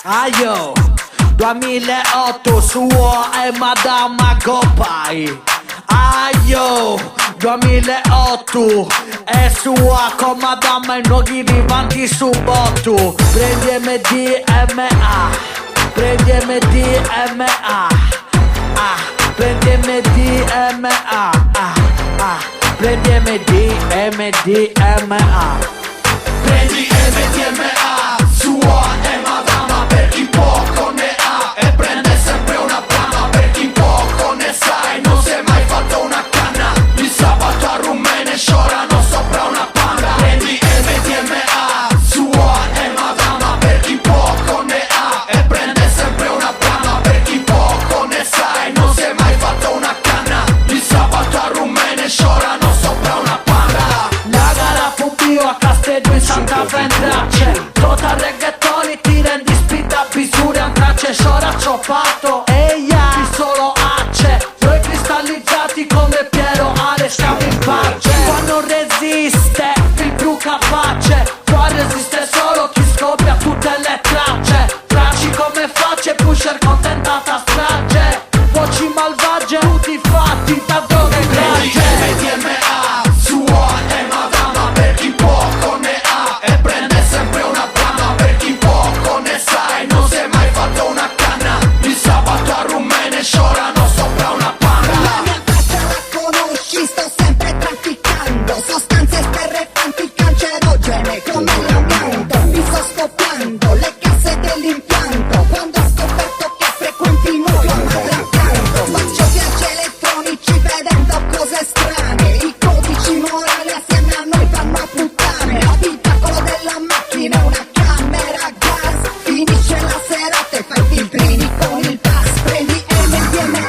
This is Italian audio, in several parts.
Aio 2008 suo e Madama Gopai. Aio 2008 è sua con Madama in luoghi vivanti su botto. Prendi MDMA, prendi MDMA, prendi MDMA, prendi MDMA. Prendi MDMA, sua e Madama per chi poco ne ha. E prende sempre una brama per chi poco ne sa. E non si è mai fatto una canna, il sabato a Rumene sciorano sopra una panda. Prendi MDMA, sua e Madama per chi poco ne ha. E prende sempre una brama per chi poco ne sa. E non si è mai fatto una canna, il sabato a Rumene sciorano sopra una panda. La gara fu bio a Casteggio in Santa Vendrace. Total reggaetoni ti rendi spinta bisure a tracce. Sciora cioppato e il solo acce. Noi cristallizzati come Piero Ale stiamo in pace. Qua non resiste il più capace. Qua resiste solo chi scoppia tutte le tracce. Tracci come facce, pusher contentata strage. Voci malvagie, tutti fatti da droghe e Prendi MDMA, sua e Madama per chi poco ne ha. E prende sempre una brama per chi poco ne sa. E non si è mai fatto una canna, il sabato a Rumene sciorano sopra una panda. La mia faccia la conosci, sto sempre trafficando sostanze esterrefanti cancerogene come l'amianto. Mi sto scoppiando le casse dell'impianto quando ho scoperto che frequenti noi a madre accanto. Faccio viaggi elettronici vedendo cose strane. I codici morali assieme a noi fanno a puttane. L'abitacolo della macchina è una camera a gas. Finisce la serata e fai filtrini con il pass. Prendi MDMA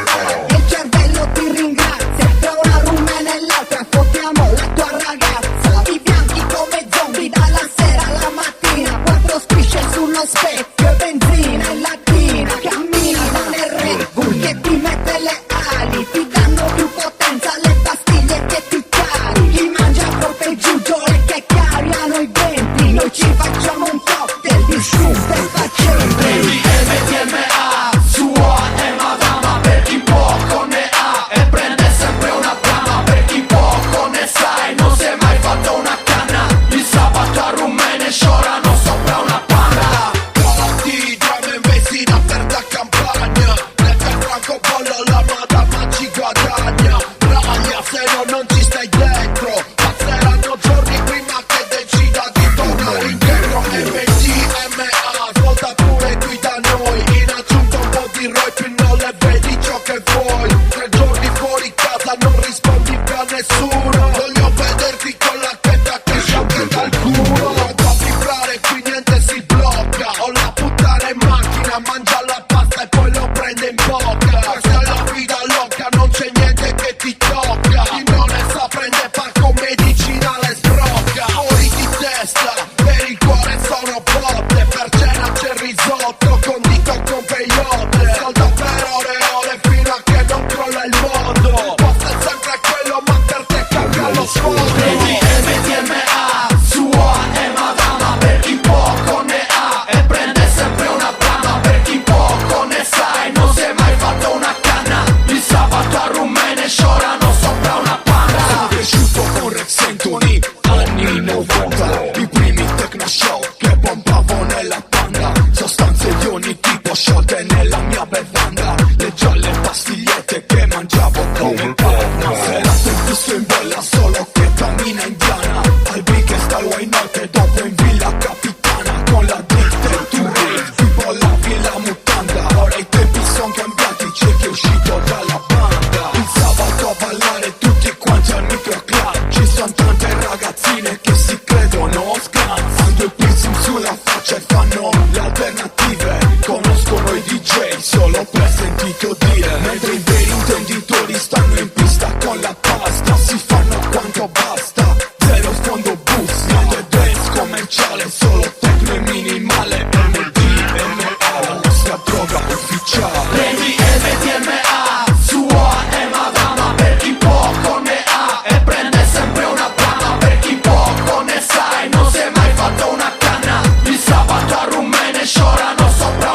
e il cervello ti ringrazia. Tra una rumena e l'altra fottiamo la tua ragazza. I bianchi come zombie dalla sera alla mattina. Quattro strisce sullo specchio e benzina in lattina. Cammina nel Red Bull che ti mette le ali. Ti danno più potenza le pastiglie che ti cari. Chi mangia troppe giuggiole che cariano i denti. Noi ci facciamo un cocktail di stupefacenti. Prendi MDMA, sua e Madama per chi poco ne ha. E prende sempre una brama per chi poco ne sa. E non si è mai fatto una canna, il sabato a Rumene sciorano sopra una panda. Parti, drum and bass in aperta campagna. Nel franco pollo la Madama ci guadagna. Raglia se no non ci stai dentro. Passeranno giorni prima che decida di tornare indietro. MDMA, svolta pure qui da noi. In aggiunta un po' di Roy più non le vedi ciò che vuoi. 3 giorni fuori casa non rispondi più a nessuno. Voglio vederti con la testa che sciocca dal culo. Non fa vibrare qui niente si blocca. Ho la puttana in macchina, mangia la pasta e poi lo prende in bocca. Questa è la vita loca, non c'è niente che ti tocca. Chi non ne sa prende parco medicinale sbrocca. Fuori di testa, per il cuore sono botte. Per cena c'è il risotto, condito con peyote. Soldo per ore e ore fino a che non crolla il mondo. Il posto è sempre quello ma per te cambia lo sfondo. Prendi MDMA, sua e Madama per chi poco ne ha. E prende sempre una brama per chi poco ne sa. E non si è mai fatto una canna, il sabato a Rumene sciorano sopra una panda. Sono cresciuto con Rex Anthony, anni 90. I primi techno show che pompavo nella tanga. Sostanze di ogni tipo sciolte nella mia bevanda. Le gialle pastigliette che mangiavo come panna. Serate fisso in bolla solo ketamina indiana. Albi che sta al why not e dopo in villa capitana. Con la dritta to read, qui bollavi la mutanda. Ora i tempi son cambiati, c'è chi è uscito dalla banda. Il sabato a ballare tutti quanti al microclub. Ci son tante ragazzine che si credono scans. Hanno il piercing sulla faccia e fanno le alternative. Conoscono i DJ solo per sentito dire. Mentre i veri intenditori stanno in pista con la pasta. Si fanno quanto basta, zero fondo bus. Niente dance commerciale, solo techno e minimale. MDMA, la nostra droga ufficiale. Prendi MDMA, sua e Madama per chi poco ne ha. E prende sempre una brama per chi poco ne sa. E non si è mai fatto una canna, il sabato a Rumene sciorano sopra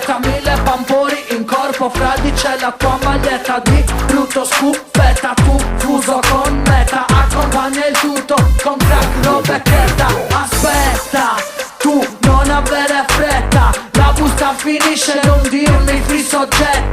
aspetta, 1000 pampori in corpo, fradice la tua maglietta di brutto scuffetta, tu fuso con meta, accompagna il tutto con crack, robecchetta. Aspetta, tu non avere fretta, la busta finisce, non dirmi free soggetta.